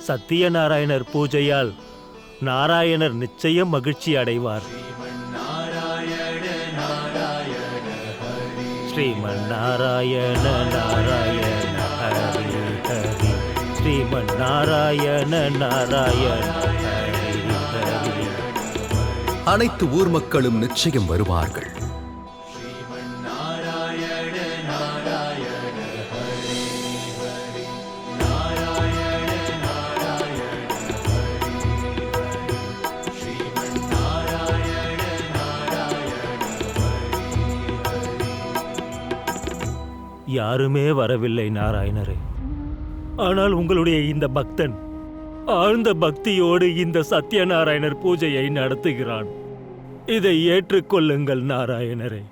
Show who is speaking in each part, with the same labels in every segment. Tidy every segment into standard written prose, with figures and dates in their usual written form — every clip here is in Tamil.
Speaker 1: சத்தியநாராயணர் பூஜையால் நாராயணர் நிச்சயம் மகிழ்ச்சி அடைவார். ஸ்ரீமன் நாராயண நாராயண ஹரி ஹரி, ஸ்ரீமன் நாராயண நாராயண ஹரி ஹரி.
Speaker 2: அனைத்து ஊர் மக்களும் நிச்சயம் வருவார்கள்.
Speaker 1: யாருமே வரவில்லை நாராயணரே. ஆனால் உங்களுடைய இந்த பக்தன் ஆழ்ந்த பக்தியோடு இந்த சத்யநாராயணர் பூஜையை நடத்துகிறான். இதை ஏற்றுக்கொள்ளுங்கள் நாராயணரே.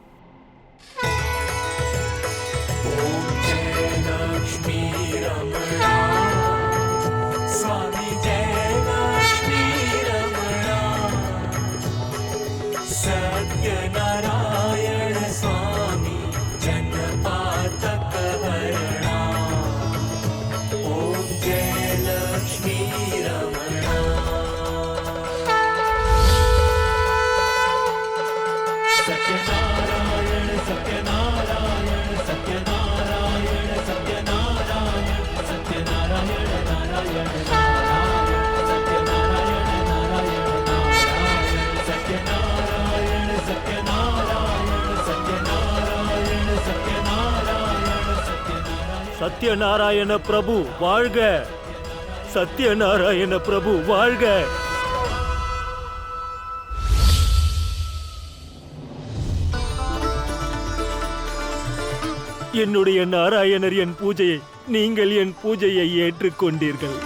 Speaker 1: சத்யநாராயண பிரபு வாழ்க! சத்யநாராயண பிரபு வாழ்க! என்னுடைய நாராயணர் என் பூஜையை, நீங்கள் என் பூஜையை ஏற்றுக்கொண்டீர்கள்.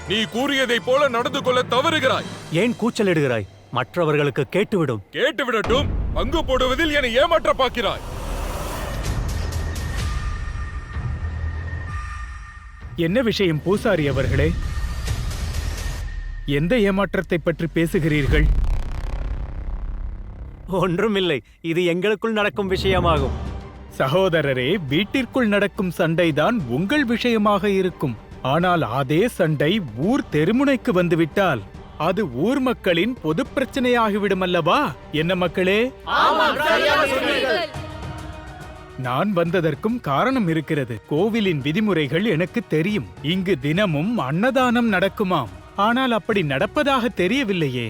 Speaker 3: நீ கூறியதை போல நடந்து கொள்ள தவறுகிறாய்.
Speaker 1: ஏன் கூச்சலிடுகிறாய்? மற்றவர்களுக்கு கேட்டுவிடும்.
Speaker 3: கேட்டுவிடட்டும். பங்கு போடுவதில் என்னை ஏமாற்ற பார்க்கிறாய்.
Speaker 4: என்ன விஷயம் பூசாரி அவர்களே? எந்த ஏமாற்றத்தை பற்றி பேசுகிறீர்கள்?
Speaker 1: ஒன்றுமில்லை, இது எங்களுக்குள் நடக்கும் விஷயமாகும்.
Speaker 4: சகோதரரே, வீட்டிற்குள் நடக்கும் சண்டைதான் உங்கள் விஷயமாக இருக்கும். ஆனால் அதே சண்டை ஊர் தெருமுனைக்கு வந்துவிட்டால் அது ஊர் மக்களின் பொது பிரச்சனையாகிவிடும் அல்லவா? என்ன மக்களே? நான் வந்ததற்கும் காரணம் இருக்கிறது. கோவிலின் விதிமுறைகள் எனக்கு தெரியும். இங்கு தினமும் அன்னதானம் நடக்குமாம். ஆனால் அப்படி நடப்பதாக தெரியவில்லையே.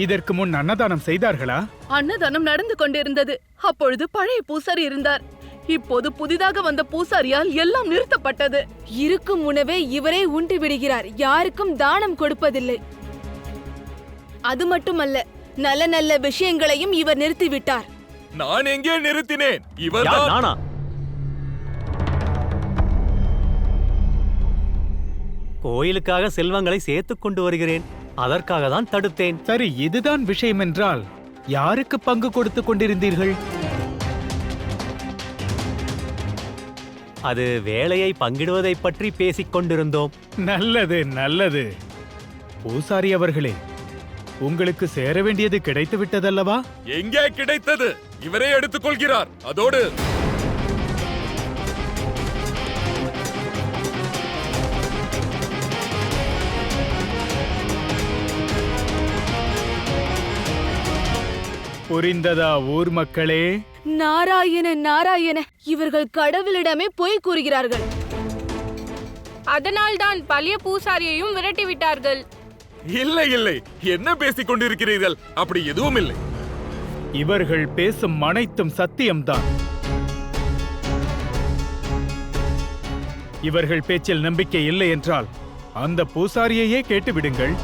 Speaker 4: இதற்கு முன் அன்னதானம் செய்தார்களா?
Speaker 5: அன்னதானம் நடந்து கொண்டிருந்தது. அப்பொழுது பழைய பூசாரி இருந்தார். இப்போது புதிதாக வந்த பூசாரியால் எல்லாம் நிறுத்தப்பட்டது.
Speaker 6: இருக்கும் உணவை இவரே உண்டு விடுகிறார். யாருக்கும் தானம் கொடுப்பதில்லை. அது மட்டுமல்ல, நல்ல நல்ல விஷயங்களையும் இவர் நிறுத்திவிட்டார்.
Speaker 3: நான் எங்கே நிறுத்தினேன்? இவர்தான்.
Speaker 1: நானா? கோயிலுக்காக செல்வங்களை சேர்த்துக் கொண்டு வருகிறேன். அதற்காக தான் தடுத்தேன்.
Speaker 4: சரி, இதுதான் விஷயம் என்றால் யாருக்கு பங்கு கொடுத்து கொண்டிருந்தீர்கள்?
Speaker 1: அது வேலையை பங்கிடுவதை பற்றி பேசிக் கொண்டிருந்தோம்.
Speaker 4: நல்லது நல்லது. பூசாரி அவர்களே, உங்களுக்கு சேர வேண்டியது கிடைத்து விட்டதல்லவா?
Speaker 3: எங்கே கிடைத்தது? இவரே எடுத்துக் கொள்கிறார். அதோடு
Speaker 4: புரிந்ததா ஊர் மக்களே?
Speaker 6: நாராயண நாராயண, இவர்கள் கடவுளிடமே பொய் கூறுகிறார்கள்.
Speaker 7: அதனால்தான் பழைய பூசாரியையும் விரட்டி விட்டார்கள்.
Speaker 3: இல்லை இல்லை, என்ன பேசிக் கொண்டிருக்கிறீர்கள்? அப்படி எதுவும் இல்லை.
Speaker 4: இவர்கள் பேசும் அனைத்தும் சத்தியம்தான். இவர்கள் பேச்சில் நம்பிக்கை இல்லை என்றால் அந்த பூசாரியையே கேட்டுவிடுங்கள்.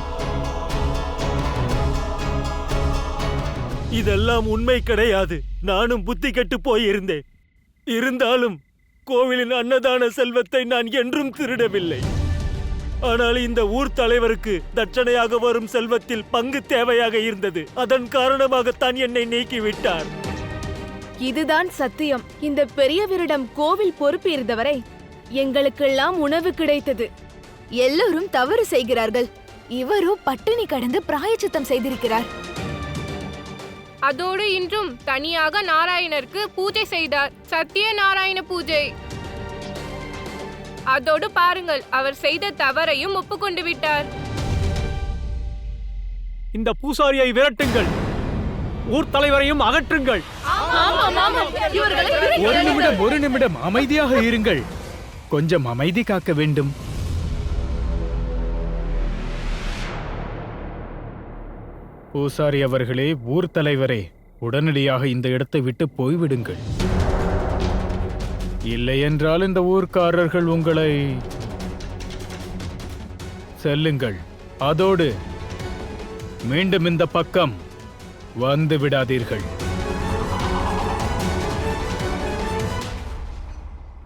Speaker 1: இதெல்லாம் உண்மை கிடையாது. நானும் புத்தி கெட்டு போயிருந்தேன். இருந்தாலும் கோவிலின் அன்னதான செல்வத்தை நான் என்றும் திருடவில்லை. ஆனால் இந்த ஊர் தலைவருக்கு தட்சணையாக வரும் செல்வத்தில் பங்கு தேவையாக இருந்தது. அதன் காரணமாகத்தான் என்னை நீக்கிவிட்டார்.
Speaker 6: இதுதான் சத்தியம். இந்த பெரியவரிடம் கோவில் பொறுப்பு இருந்தவரை எங்களுக்கெல்லாம் உணவு கிடைத்தது.
Speaker 8: எல்லோரும் தவறு செய்கிறார்கள். இவரோ பட்டினி கடந்து பிராயச்சித்தம் செய்திருக்கிறார்.
Speaker 7: அதோடு இன்றும் தனியாக நாராயணருக்கு பூஜை செய்தார். சத்யநாராயண பூஜை. அதோடு பாருங்கள், அவர் செய்த தவறையும் ஒப்புக்கொண்டு விட்டார்.
Speaker 1: இந்த பூசாரியை விரட்டுங்கள், ஊர் தலைவரையும் அகற்றுங்கள்.
Speaker 4: ஒரு நிமிடம் அமைதியாக இருங்கள். கொஞ்சம் அமைதி காக்க வேண்டும். பூசாரி அவர்களே, ஊர் தலைவரே, உடனடியாக இந்த இடத்தை விட்டு போய்விடுங்கள். இல்லையென்றால் இந்த ஊர்க்காரர்கள் உங்களை... செல்லுங்கள். அதோடு மீண்டும் இந்த பக்கம் வந்து விடாதீர்கள்.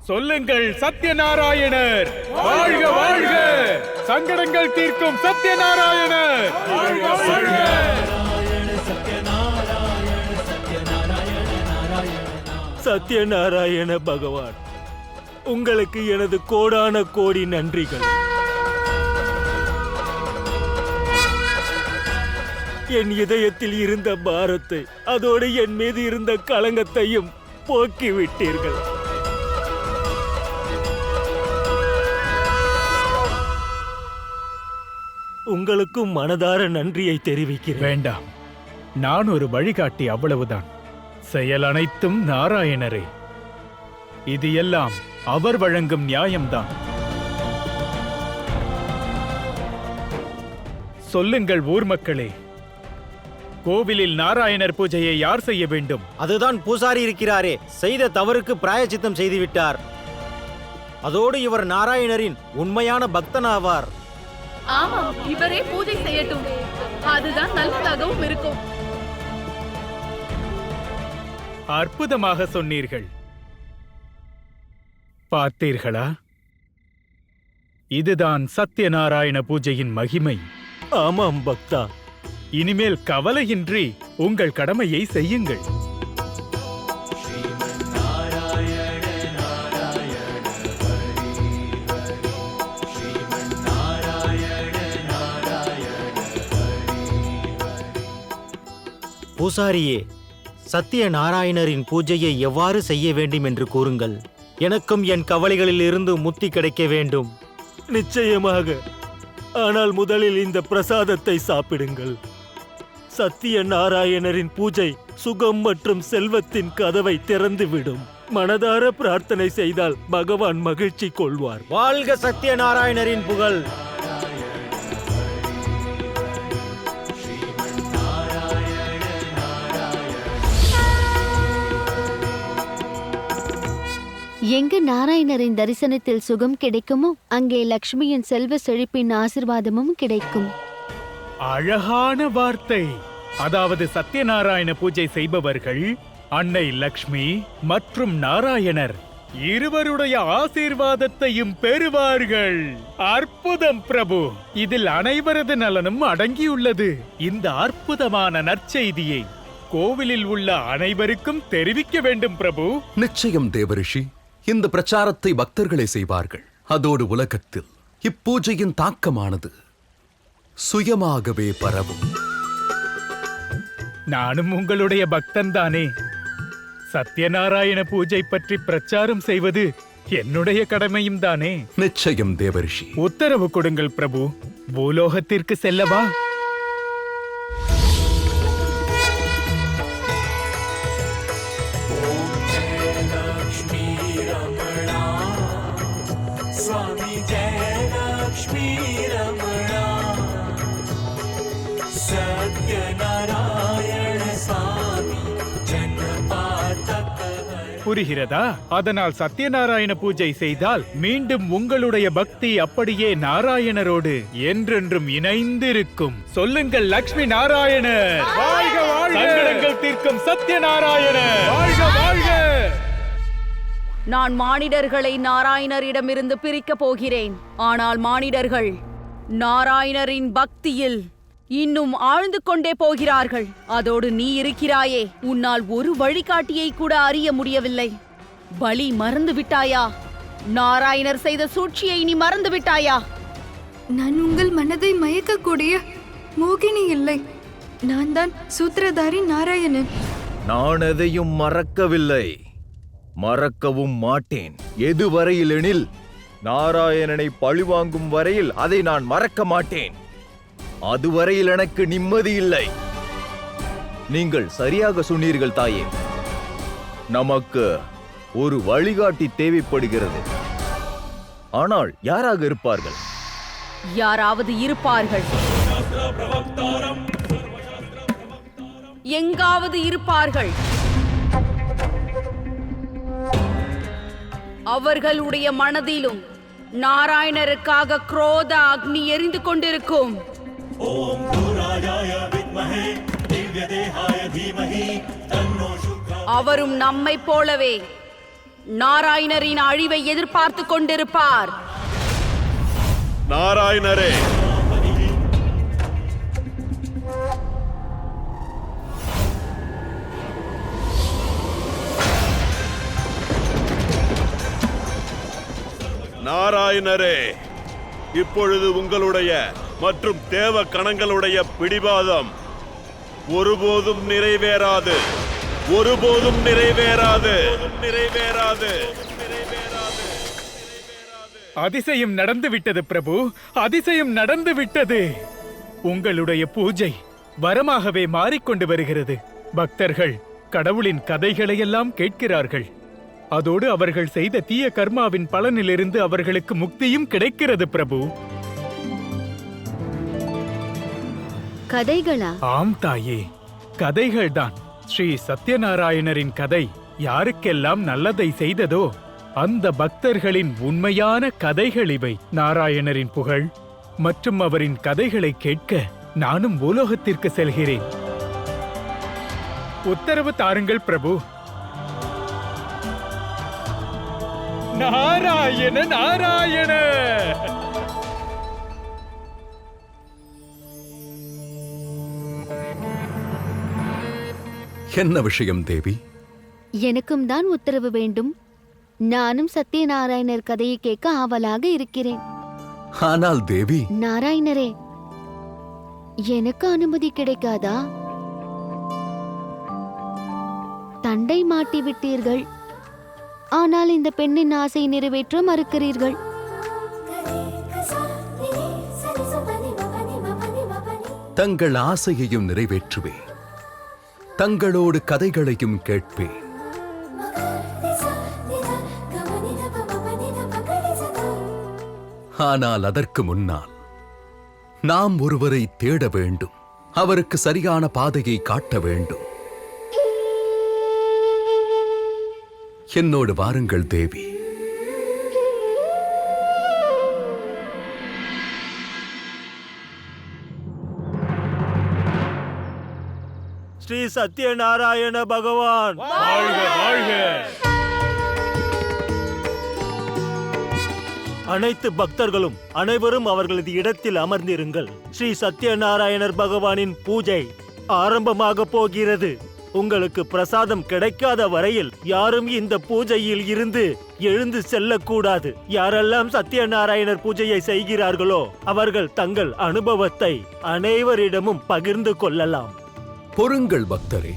Speaker 4: சொல்லுங்கள், சத்யநாராயணர் வாழ்க வாழ்க! சங்கடங்கள் தீர்க்கும் சத்யநாராயணர் வாழ்க வாழ்க!
Speaker 1: சத்யநாராயண பகவான், உங்களுக்கு எனது கோடான கோடி நன்றிகள். என் இதயத்தில் இருந்த பாரத்தை, அதோடு என் மீது இருந்த களங்கத்தையும் போக்கிவிட்டீர்கள். உங்களுக்கும் மனதார நன்றியை தெரிவிக்கிறேன்.
Speaker 4: வேண்டாம், நான் ஒரு வழிகாட்டி, அவ்வளவுதான். செயல் அனைத்தும் நாராயணரே. இது எல்லாம் அவர் வழங்கும் நியாயம்தான். சொல்லுங்கள் ஊர் மக்களே, கோவிலில் நாராயணர் பூஜையை யார் செய்ய வேண்டும்?
Speaker 9: அதுதான் பூசாரி இருக்கிறாரே, செய்த தவறுக்கு பிராயச்சித்தம் செய்துவிட்டார். அதோடு இவர் நாராயணரின் உண்மையான பக்தனாவார்.
Speaker 5: ஆமாம், இவரே பூஜை செய்யட்டும். அதுதான் நல்லதாகவும் இருக்கும்.
Speaker 4: அற்புதமாக சொன்னீர்கள். பார்த்தீர்களா? இதுதான் சத்யநாராயண பூஜையின் மகிமை.
Speaker 1: ஆமாம் பக்தா,
Speaker 4: இனிமேல் கவலையின்றி உங்கள் கடமையை செய்யுங்கள்.
Speaker 9: பூசாரியே, சத்யநாராயணரின் பூஜையை எவ்வாறு செய்ய வேண்டும் என்று கூறுங்கள். எனக்கும் என் கவலைகளில் இருந்து முக்தி கிடைக்க வேண்டும்.
Speaker 1: நிச்சயமாக. ஆனால் முதலில் இந்த பிரசாதத்தை சாப்பிடுங்கள். சத்யநாராயணரின் பூஜை சுகம் மற்றும் செல்வத்தின் கதவை திறந்துவிடும். மனதார பிரார்த்தனை செய்தால் பகவான் மகிழ்ச்சி கொள்வார்.
Speaker 9: வாழ்க சத்யநாராயணரின் புகழ்!
Speaker 8: எங்கு நாராயணரின் தரிசனத்தில் சுகம் கிடைக்குமோ அங்கே லக்ஷ்மியின் செல்வ செழிப்பின் ஆசிர்வாதமும் கிடைக்கும்.
Speaker 4: அழகான வார்த்தை. அதாவது சத்யநாராயண பூஜை செய்பவர்கள் அன்னை லக்ஷ்மி மற்றும் நாராயணர் இருவருடைய ஆசீர்வாதத்தையும் பெறுவார்கள். அற்புதம் பிரபு. இதில் அனைவரது நலனும் அடங்கியுள்ளது. இந்த அற்புதமான நற்செய்தியை கோவிலில் உள்ள அனைவருக்கும் தெரிவிக்க வேண்டும் பிரபு.
Speaker 2: நிச்சயம் தேவரிஷி. இந்த பிரச்சாரத்தை பக்தர்களே செய்வார்கள். அதோடு உலகத்தில் இப்பூஜையின் தாக்கமானது சுயமாகவே பரவும்.
Speaker 4: நானும் உங்களுடைய பக்தன் தானே. சத்யநாராயண பூஜை பற்றி பிரச்சாரம் செய்வது என்னுடைய கடமையும் தானே.
Speaker 2: நிச்சயம் தேவரிஷி.
Speaker 4: உத்தரவு கொடுங்கள் பிரபு. பூலோகத்திற்கு செல்லவா? புரிகிறதா? அதனால் சத்யநாராயண பூஜை செய்தால் மீண்டும் உங்களுடைய பக்தி அப்படியே நாராயணரோடு என்றென்றும் இணைந்திருக்கும். சொல்லுங்கள், லக்ஷ்மி நாராயணர் வாழ்க வாழ்க! சங்கடங்கள் தீர்க்கும் சத்யநாராயணர் வாழ்க வாழ்க!
Speaker 10: நான் மானிடர்களை நாராயணரிடமிருந்து பிரிக்கப் போகிறேன். ஆனால் மானிடர்கள் நாராயணரின் பக்தியில் இன்னும் ஆழ்ந்து கொண்டே போகிறார்கள். அதோடு நீ இருக்கிறாயே, உன்னால் ஒரு வழிகாட்டியை கூட அறிய முடியவில்லை. பலி மறந்து விட்டாயா? நாராயணர் செய்த சூழ்ச்சியை நீ மறந்து விட்டாயா?
Speaker 11: நான் உங்கள் மனதை மயக்கக்கூடிய மோகினி இல்லை. நான் தான் சூத்திரதாரி நாராயணன்.
Speaker 12: நான் எதையும் மறக்கவில்லை, மறக்கவும் மாட்டேன். எதுவரையில் எனில் நாராயணனை பழிவாங்கும் வரையில் அதை நான் மறக்க மாட்டேன். அதுவரையில் எனக்கு நிம்மதி இல்லை. நீங்கள் சரியாக சொன்னீர்கள் தாயே. நமக்கு ஒரு வழிகாட்டி தேவைப்படுகிறது. ஆனால் யாராக இருப்பார்கள்?
Speaker 10: யாராவது இருப்பார்கள், எங்காவது இருப்பார்கள். அவர்களுடைய மனதிலும் நாராயணருக்காக குரோத அக்னி எரிந்து கொண்டிருக்கும். அவரும் நம்மை போலவே நாராயணரின் அழிவை எதிர்பார்த்து கொண்டிருப்பார்.
Speaker 3: நாராயணரே, நாராயணரே, இப்பொழுது உங்களுடைய மற்றும் தேவ கணங்களுடைய பிடிவாதம் ஒருபோதும் நிறைவேறாது, ஒருபோதும் நிறைவேறாது, நிறைவேறாது.
Speaker 4: அதிசயம் நடந்து விட்டது பிரபு, அதிசயம் நடந்து விட்டது. உங்களுடைய பூஜை வரமாகவே மாறிக்கொண்டு வருகிறது. பக்தர்கள் கடவுளின் கதைகளையெல்லாம் கேட்கிறார்கள். அதோடு அவர்கள் செய்த தீய கர்மாவின் பலனிலிருந்து அவர்களுக்கு முக்தியும் கிடைக்கிறது பிரபு.
Speaker 8: கதைகளா?
Speaker 4: ஆம் தாயே, கதைகள்தான். ஸ்ரீ சத்யநாராயணரின் கதை யாருக்கெல்லாம் நல்லதை செய்ததோ அந்த பக்தர்களின் உண்மையான கதைகள் இவை. நாராயணரின் புகழ் மற்றும் அவரின் கதைகளை கேட்க நானும் பூலோகத்திற்கு செல்கிறேன். உத்தரவு தாருங்கள் பிரபு. நாராயண நாராயண.
Speaker 2: என்ன விஷயம் தேவி?
Speaker 8: எனக்கும் தான் உத்தரவு வேண்டும். நானும் சத்யநாராயணர் கதையை கேட்க ஆவலாக இருக்கிறேன்.
Speaker 2: ஆனால் தேவி,
Speaker 8: நாராயணரே, எனக்கு அனுமதி கிடைக்காதா? தண்டை மாட்டி விட்டீர்கள், ஆனால் இந்த பெண்ணின் ஆசை நிறைவேற்ற மறுக்கிறீர்கள்.
Speaker 2: தங்கள் ஆசையையும் நிறைவேற்றுவேன், தங்களோடு கதைகளையும் கேட்பேன். ஆனால் அதற்கு முன்னால் நாம் ஒருவரை தேட வேண்டும், அவருக்கு சரியான பாதையை காட்ட வேண்டும். என்னோடு வாருங்கள் தேவி.
Speaker 1: ஸ்ரீ சத்யநாராயண பகவான்
Speaker 4: வாழ்க வாழ்க.
Speaker 1: அனைத்து பக்தர்களும் அனைவரும் அவர்களது இடத்தில் அமர்ந்திருங்கள். ஸ்ரீ சத்யநாராயணர் பகவானின் பூஜை ஆரம்பமாக போகிறது. உங்களுக்கு பிரசாதம் கிடைக்காத வரையில் யாரும் இந்த பூஜையில் இருந்து எழுந்து செல்லக்கூடாது. யாரெல்லாம் சத்யநாராயணர் பூஜையை செய்கிறார்களோ அவர்கள் தங்கள் அனுபவத்தை அனைவரிடமும் பகிர்ந்து கொள்ளலாம்.
Speaker 2: பொறுங்கள் பக்தரே.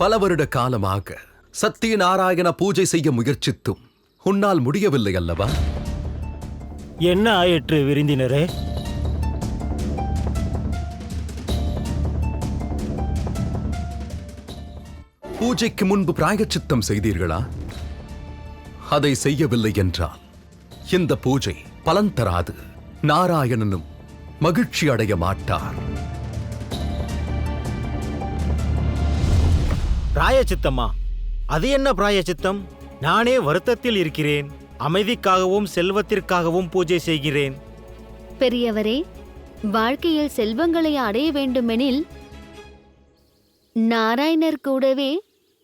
Speaker 2: பல வருட காலமாக சத்யநாராயண பூஜை செய்ய முயற்சித்தும் உன்னால் முடியவில்லை அல்லவா?
Speaker 1: என்ன ஆயிற்று விருந்தினரே?
Speaker 2: பூஜைக்கு முன்பு பிராயச்சித்தம் செய்தீர்களா? அதை செய்யவில்லை என்றால் இந்த பூஜை பலன் தராது. நாராயணனும் மகிழ்ச்சி அடைய மாட்டார்.
Speaker 9: பிராயச்சித்தமா? அது என்ன பிராயச்சித்தம்? நானே வருத்தத்தில் இருக்கிறேன். அமைதிக்காகவும் செல்வத்திற்காகவும் பூஜை செய்கிறேன்.
Speaker 8: பெரியவரே, வாழ்க்கையில் செல்வங்களை அடைய வேண்டுமெனில் நாராயணர் கூடவே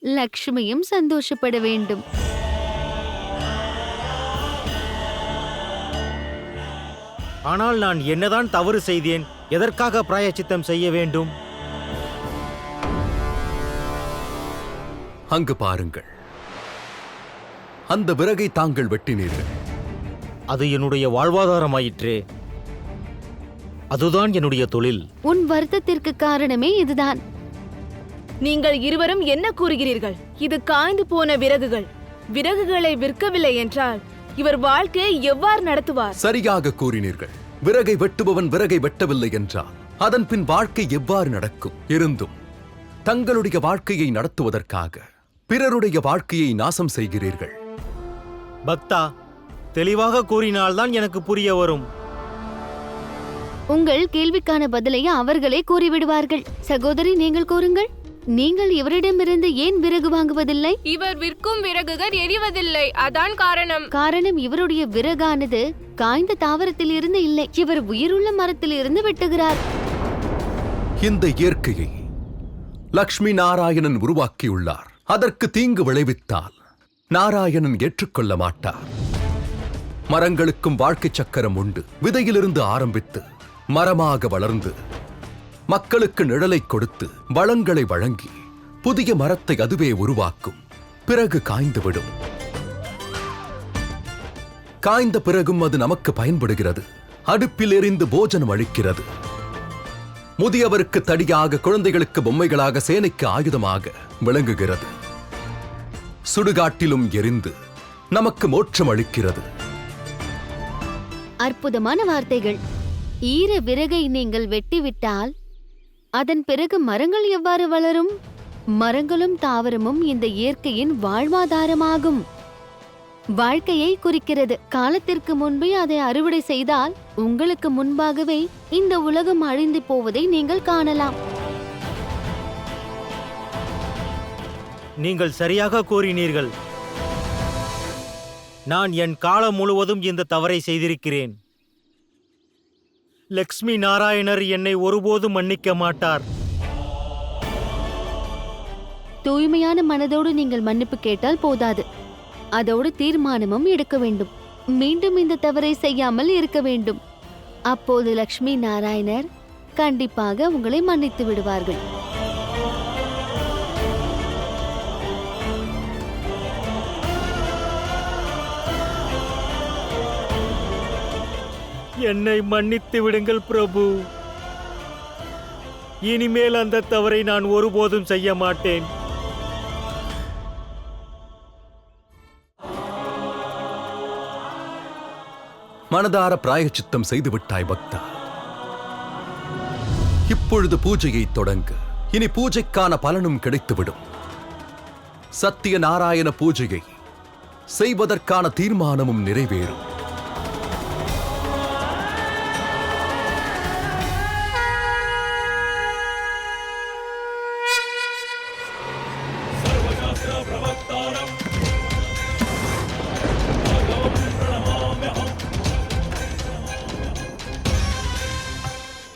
Speaker 8: லக்ஷ்மியும் சந்தோஷப்பட வேண்டும்.
Speaker 9: ஆனால் நான் என்னதான் தவறு செய்தேன்? எதற்காக பிராயச்சித்தம் செய்ய வேண்டும்?
Speaker 2: அங்கு பாருங்கள். அந்த விறகை தாங்கள் வெட்டினீர்கள்.
Speaker 9: அது என்னுடைய வாழ்வாதாரமாயிற்றே. அதுதான் என்னுடைய தொழில்.
Speaker 8: உன் வருத்தத்திற்கு காரணமே இதுதான்.
Speaker 6: நீங்கள் இருவரும் என்ன கூறுகிறீர்கள்? இது காய்ந்து போன விறகுகள். விறகுகளை விற்கவில்லை என்றால் இவர் வாழ்க்கையை எவ்வாறு நடத்துவார்?
Speaker 2: சரியாக கூறினீர்கள். விறகை வெட்டுபவன் விறகை வெட்டவில்லை என்றால் அதன் பின் வாழ்க்கை எவ்வாறு நடக்கும்? இருந்தும் தங்களுடைய வாழ்க்கையை நடத்துவதற்காக பிறருடைய வாழ்க்கையை நாசம் செய்கிறீர்கள்.
Speaker 9: பக்தா, தெளிவாக கூறினால்தான் எனக்கு புரிய வரும்.
Speaker 8: உங்கள் கேள்விக்கான பதிலை அவர்களே கூறிவிடுவார்கள். சகோதரி, நீங்கள் கூறுங்கள். நீங்கள் இவரிடமிருந்து ஏன் விறகு வாங்குவதில்லை?
Speaker 7: இவர் விற்கும் விறகுகள் எரிவதில்லை, அதான் காரணம்.
Speaker 8: காரணம், இவருடைய விறகானது காய்ந்த தாவரத்தில் இருந்து இல்லை, இவர் உயிருள்ள மரத்தில் இருந்து வெட்டுகிறார்.
Speaker 2: இந்த இயற்கையை லக்ஷ்மி நாராயணன் உருவாக்கியுள்ளார். அதற்கு தீங்கு விளைவித்தால் நாராயணன் ஏற்றுக்கொள்ள மாட்டார். மரங்களுக்கும் வாழ்க்கை சக்கரம் உண்டு. விதையிலிருந்து ஆரம்பித்து மரமாக வளர்ந்து மக்களுக்கு நிழலை கொடுத்து வளங்களை வழங்கி புதிய மரத்தை அதுவே உருவாக்கும். பிறகு காய்ந்துவிடும். காய்ந்த பிறகும் அது நமக்கு பயன்படுகிறது. அடுப்பில் எரிந்து போஜனம் அளிக்கிறது. முதியவருக்கு தடியாக, குழந்தைகளுக்கு பொம்மைகளாக, சேனைக்கு ஆயுதமாக விளங்குகிறது. சுடுகாட்டிலும் எரிந்து நமக்கு மோட்சம் அளிக்கிறது.
Speaker 8: அற்புதமான வார்த்தைகள். ஈர விறகை நீங்கள் வெட்டிவிட்டால் அதன் பிறகு மரங்கள் எவ்வாறு வளரும்? மரங்களும் தாவரமும் இந்த இயற்கையின் வாழ்வாதாரமாகும். வாழ்க்கையை குறிக்கிறது. காலத்திற்கு முன்பே அதை அறுவடை செய்தால் உங்களுக்கு முன்பாகவே இந்த உலகம் அழிந்து போவதை நீங்கள் காணலாம்.
Speaker 9: நீங்கள் சரியாக கூறினீர்கள். நான் என் காலம் முழுவதும் இந்த தவறை செய்திருக்கிறேன். லக்ஷ்மி நாராயணர் என்னை ஒருபோதும் மன்னிக்க மாட்டார்.
Speaker 8: தூய்மையான மனதோடு நீங்கள் மன்னிப்பு கேட்டால் போதாது, அதோடு தீர்மானமும் எடுக்க வேண்டும். மீண்டும் இந்த தவறை செய்யாமல் இருக்க வேண்டும். அப்போது லக்ஷ்மி நாராயணர் கண்டிப்பாக உங்களை மன்னித்து விடுவார்கள்.
Speaker 1: என்னை மன்னித்து விடுங்கள் பிரபு. இனிமேல் அந்த தவறை நான் ஒருபோதும் செய்ய மாட்டேன்.
Speaker 2: மனதார பிராயச்சித்தம் செய்து விட்டாய் பக்தா. இப்பொழுது பூஜையை தொடங்கு. இனி பூஜைக்கான பலனும் கிடைத்துவிடும். சத்திய நாராயண பூஜையை செய்வதற்கான தீர்மானமும் நிறைவேறும்.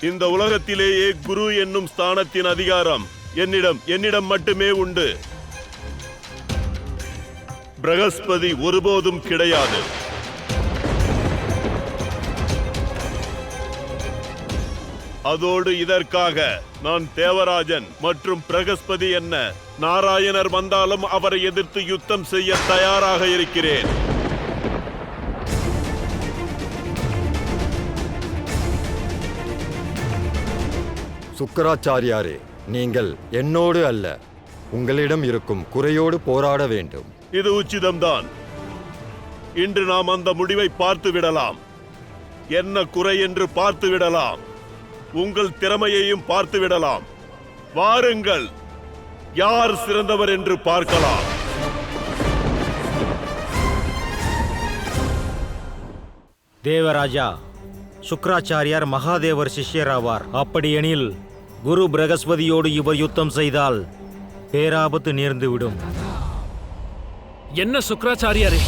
Speaker 13: இந்த உலகத்திலேயே குரு என்னும் ஸ்தானத்தின் அதிகாரம் என்னிடம் மட்டுமே உண்டு. பிரகஸ்பதி ஒருபோதும் கிடையாது. அதோடு இதற்காக நான் தேவராஜன் மற்றும் பிரகஸ்பதி என்ன நாராயணர் வந்தாலும் அவரை எதிர்த்து யுத்தம் செய்ய தயாராக இருக்கிறேன்.
Speaker 14: சுக்கராச்சாரியாரே, நீங்கள் என்னோடு அல்ல, உங்களிடம் இருக்கும் குறையோடு போராட வேண்டும்.
Speaker 13: இது உச்சிதம்தான். இன்று நாம் அந்த முடிவை பார்த்து விடலாம். என்ன குறை என்று பார்த்து விடலாம். உங்கள் திறமையையும் பார்த்து விடலாம். வாருங்கள், யார் சிறந்தவர் என்று பார்க்கலாம்.
Speaker 9: தேவராஜா, சுக்ராச்சாரியார் மகாதேவர் சிஷ்யராவார். அப்படியெனில் குரு பிரகஸ்பதியோடு இவர் யுத்தம் செய்தால் பேராபத்து நேர்ந்துவிடும்.
Speaker 1: என்ன சுக்ராச்சாரியாரே,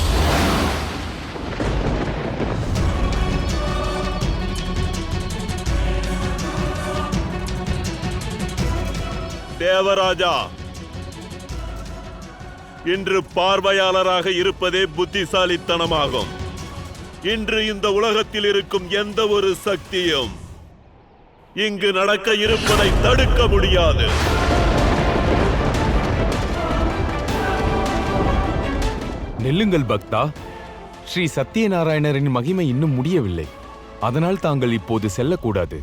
Speaker 13: தேவராஜா, இன்று பார்வையாளராக இருப்பதே புத்திசாலித்தனமாகும். இன்று இந்த உலகத்தில் இருக்கும் எந்த ஒரு சக்தியும் இங்கு நடக்க இருப்பதை தடுக்க முடியாது.
Speaker 15: நெல்லுங்கள் பக்தா, ஸ்ரீ சத்யநாராயணரின் மகிமை இன்னும் முடியவில்லை. அதனால் தாங்கள் இப்போது செல்லக்கூடாது.